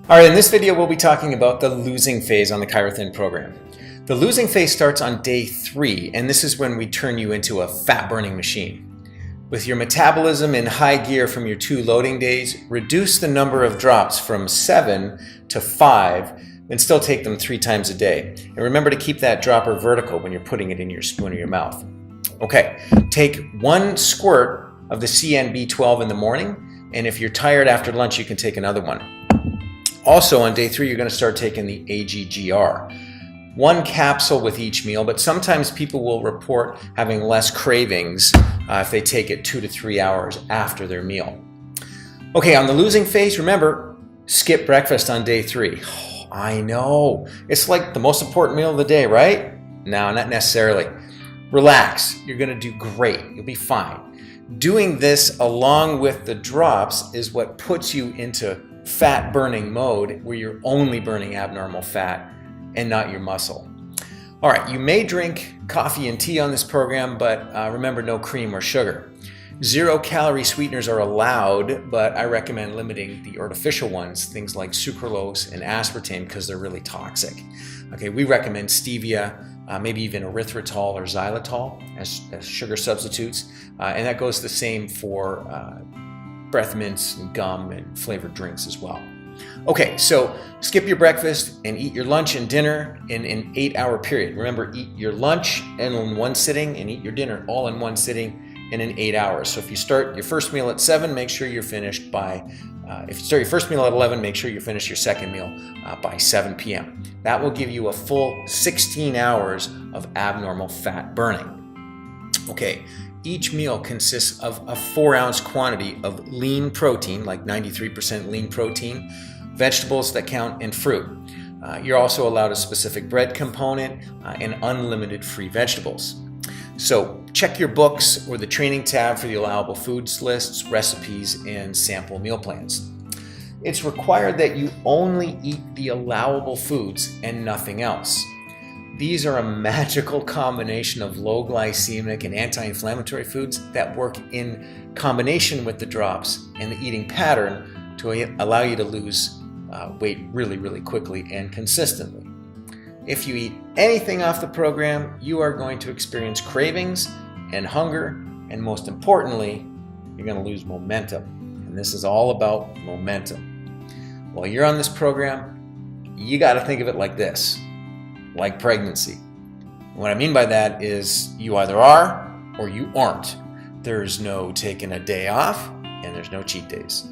All right, in this video, we'll be talking about the losing phase on the Chirothin program. The losing phase starts on day 3, and this is when we turn you into a fat-burning machine. With your metabolism in high gear from your 2 loading days, reduce the number of drops from 7 to 5, and still take them 3 times a day. And remember to keep that dropper vertical when you're putting it in your spoon or your mouth. Okay, take 1 squirt of the CNB12 in the morning, and if you're tired after lunch, you can take another one. Also, on day 3, you're going to start taking the AGGR. 1 capsule with each meal, but sometimes people will report having less cravings if they take it 2 to 3 hours after their meal. Okay, on the losing phase, remember, skip breakfast on day 3. Oh, I know, it's like the most important meal of the day, right? No, not necessarily. Relax, you're going to do great, you'll be fine. Doing this along with the drops is what puts you into fat burning mode, where you're only burning abnormal fat and not your muscle. All right, you may drink coffee and tea on this program, but remember, no cream or sugar. 0-calorie sweeteners are allowed, but I recommend limiting the artificial ones, things like sucralose and aspartame, because they're really toxic. Okay, we recommend stevia, maybe even erythritol or xylitol as sugar substitutes, and that goes the same for breath mints and gum and flavored drinks as well. Okay, so skip your breakfast and eat your lunch and dinner in an 8-hour period. Remember, eat your lunch in one sitting and eat your dinner all in one sitting in an 8 hours. So if you start your first meal at 7, make sure you're finished by, if you start your first meal at 11, make sure you finish your second meal by 7 p.m. That will give you a full 16 hours of abnormal fat burning. Okay. Each meal consists of a 4-ounce quantity of lean protein, like 93% lean protein, vegetables that count, and fruit. You're also allowed a specific bread component and unlimited free vegetables. So check your books or the training tab for the allowable foods lists, recipes, and sample meal plans. It's required that you only eat the allowable foods and nothing else. These are a magical combination of low glycemic and anti-inflammatory foods that work in combination with the drops and the eating pattern to allow you to lose weight really, really quickly and consistently. If you eat anything off the program, you are going to experience cravings and hunger, and most importantly, you're going to lose momentum. And this is all about momentum. While you're on this program, you got to think of it like this. Like pregnancy. What I mean by that is you either are or you aren't. There's no taking a day off and there's no cheat days.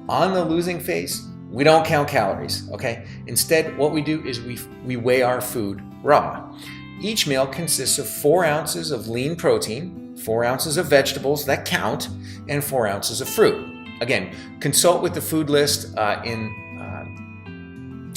On the losing phase, we don't count calories, okay? Instead, what we do is we weigh our food raw. Each meal consists of 4 ounces of lean protein, 4 ounces of vegetables that count, and 4 ounces of fruit. Again, consult with the food list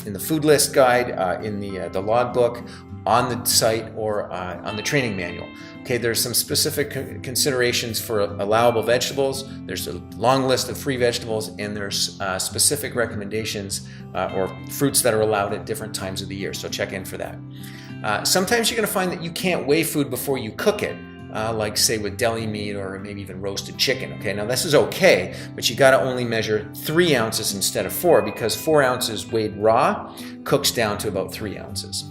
in the food list guide, in the logbook, on the site, or on the training manual. Okay, there's some specific considerations for allowable vegetables. There's a long list of free vegetables, and there's specific recommendations or fruits that are allowed at different times of the year. So check in for that. Sometimes you're going to find that you can't weigh food before you cook it. Like say with deli meat or maybe even roasted chicken. Okay, now this is okay, but you got to only measure 3 ounces instead of 4, because 4 ounces weighed raw cooks down to about 3 ounces.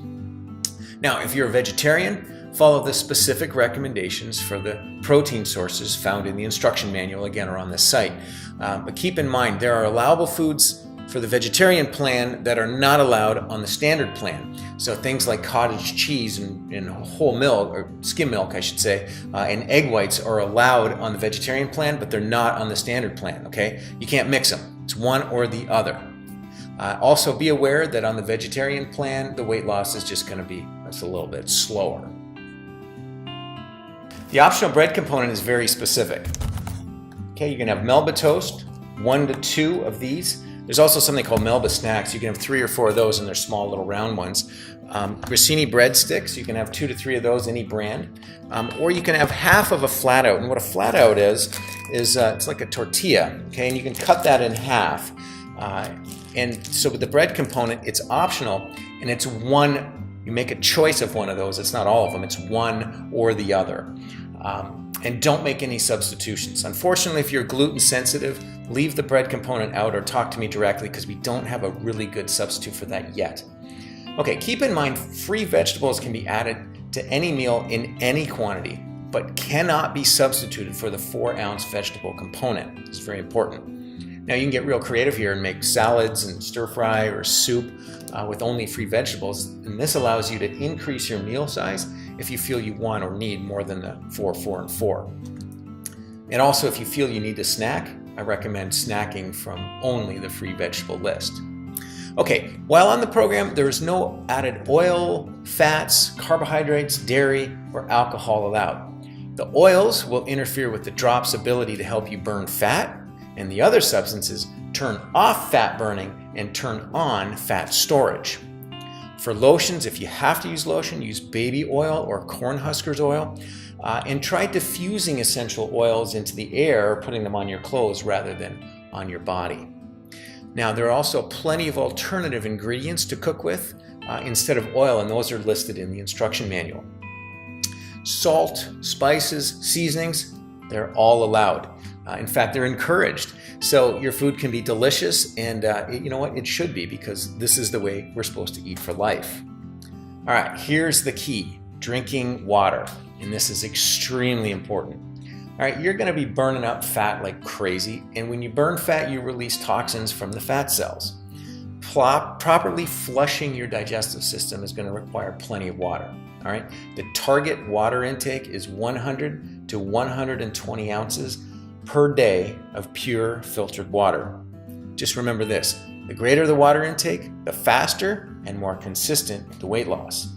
Now, if you're a vegetarian, follow the specific recommendations for the protein sources found in the instruction manual, again, or on the site. But keep in mind, there are allowable foods for the vegetarian plan that are not allowed on the standard plan. So things like cottage cheese and whole milk, or skim milk I should say, and egg whites are allowed on the vegetarian plan, but they're not on the standard plan, okay? You can't mix them. It's one or the other. Also be aware that on the vegetarian plan, the weight loss is just going to be a little bit slower. The optional bread component is very specific. Okay, you can have Melba toast, 1 to 2 of these. There's also something called Melba snacks. You can have 3 or 4 of those, and they're small little round ones. Grissini breadsticks, you can have 2 to 3 of those, any brand. Or you can have half of a flat out. And what a flat out is it's like a tortilla, okay? And you can cut that in half. And so with the bread component, it's optional, and it's one, you make a choice of one of those. It's not all of them, it's one or the other. And don't make any substitutions. Unfortunately, if you're gluten sensitive, leave the bread component out or talk to me directly because we don't have a really good substitute for that yet. Okay, keep in mind free vegetables can be added to any meal in any quantity, but cannot be substituted for the 4-ounce vegetable component. It's very important. Now you can get real creative here and make salads and stir fry or soup with only free vegetables, and this allows you to increase your meal size if you feel you want or need more than the 4, 4, and 4. And also if you feel you need to snack, I recommend snacking from only the free vegetable list. Okay, while on the program, there is no added oil, fats, carbohydrates, dairy, or alcohol allowed. The oils will interfere with the drop's ability to help you burn fat, and the other substances turn off fat burning and turn on fat storage. For lotions, if you have to use lotion, use baby oil or Cornhuskers oil, and try diffusing essential oils into the air, putting them on your clothes rather than on your body. Now, there are also plenty of alternative ingredients to cook with instead of oil, and those are listed in the instruction manual. Salt, spices, seasonings, they're all allowed. In fact, they're encouraged. So your food can be delicious, and you know what? It should be, because this is the way we're supposed to eat for life. All right, here's the key: drinking water. And this is extremely important. All right, you're gonna be burning up fat like crazy, and when you burn fat, you release toxins from the fat cells. Properly flushing your digestive system is gonna require plenty of water. All right, the target water intake is 100 to 120 ounces per day of pure filtered water. Just remember this: the greater the water intake, the faster and more consistent the weight loss.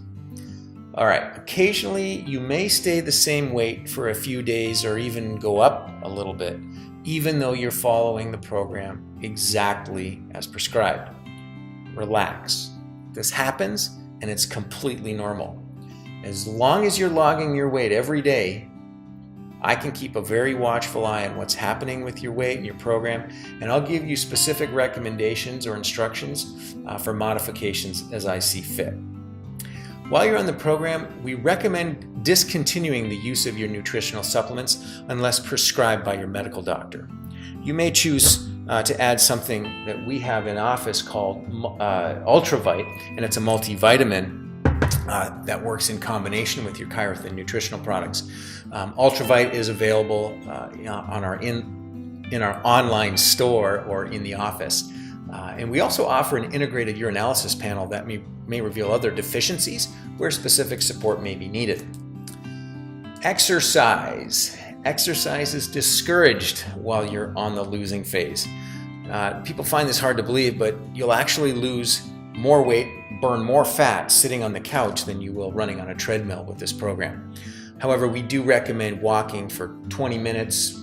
All right, occasionally you may stay the same weight for a few days or even go up a little bit, even though you're following the program exactly as prescribed. Relax. This happens, and it's completely normal. As long as you're logging your weight every day, I can keep a very watchful eye on what's happening with your weight and your program, and I'll give you specific recommendations or instructions for modifications as I see fit. While you're on the program, we recommend discontinuing the use of your nutritional supplements unless prescribed by your medical doctor. You may choose to add something that we have in office called Ultravite, and it's a multivitamin that works in combination with your Chirathin nutritional products. Ultravite is available in our online store or in the office. And we also offer an integrated urinalysis panel that may reveal other deficiencies where specific support may be needed. Exercise. Exercise is discouraged while you're on the losing phase. People find this hard to believe, but you'll actually lose more weight, burn more fat sitting on the couch than you will running on a treadmill with this program. However, we do recommend walking for 20 minutes,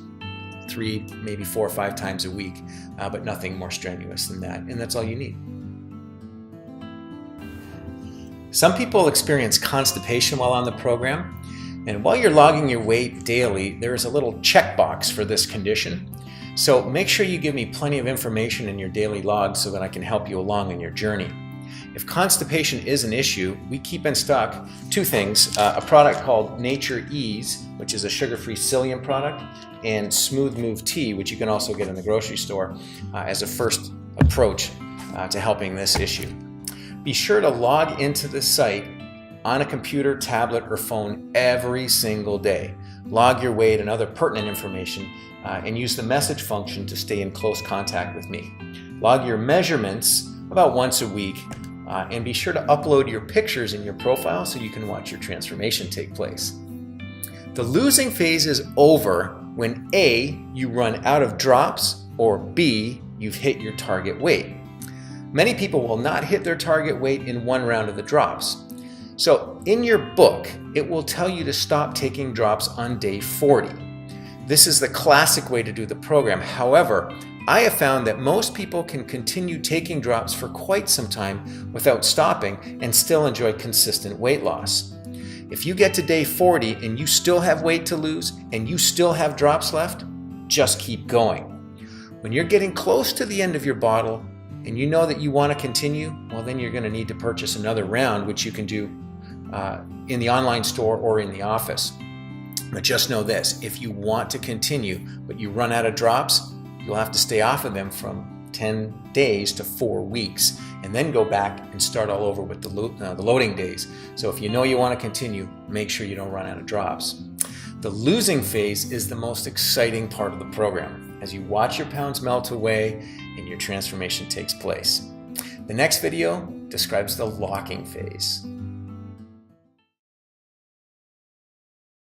3, maybe 4 or 5 times a week, but nothing more strenuous than that, and that's all you need. Some people experience constipation while on the program, and while you're logging your weight daily, there is a little checkbox for this condition. So make sure you give me plenty of information in your daily log so that I can help you along on your journey. If constipation is an issue, we keep in stock 2 things: a product called Nature Ease, which is a sugar-free psyllium product, and Smooth Move Tea, which you can also get in the grocery store as a first approach to helping this issue. Be sure to log into the site on a computer, tablet, or phone every single day. Log your weight and other pertinent information, and use the message function to stay in close contact with me. Log your measurements about once a week, and be sure to upload your pictures in your profile so you can watch your transformation take place. The losing phase is over when A, you run out of drops, or B, you've hit your target weight. Many people will not hit their target weight in one round of the drops. So in your book, it will tell you to stop taking drops on day 40. This is the classic way to do the program. However, I have found that most people can continue taking drops for quite some time without stopping and still enjoy consistent weight loss. If you get to day 40 and you still have weight to lose and you still have drops left, just keep going. When you're getting close to the end of your bottle and you know that you want to continue, well, then you're going to need to purchase another round, which you can do in the online store or in the office. But just know this: if you want to continue but you run out of drops, you'll have to stay off of them from 10 days to 4 weeks, and then go back and start all over with the loading days. So if you know you want to continue, make sure you don't run out of drops. The losing phase is the most exciting part of the program, as you watch your pounds melt away and your transformation takes place. The next video describes the locking phase.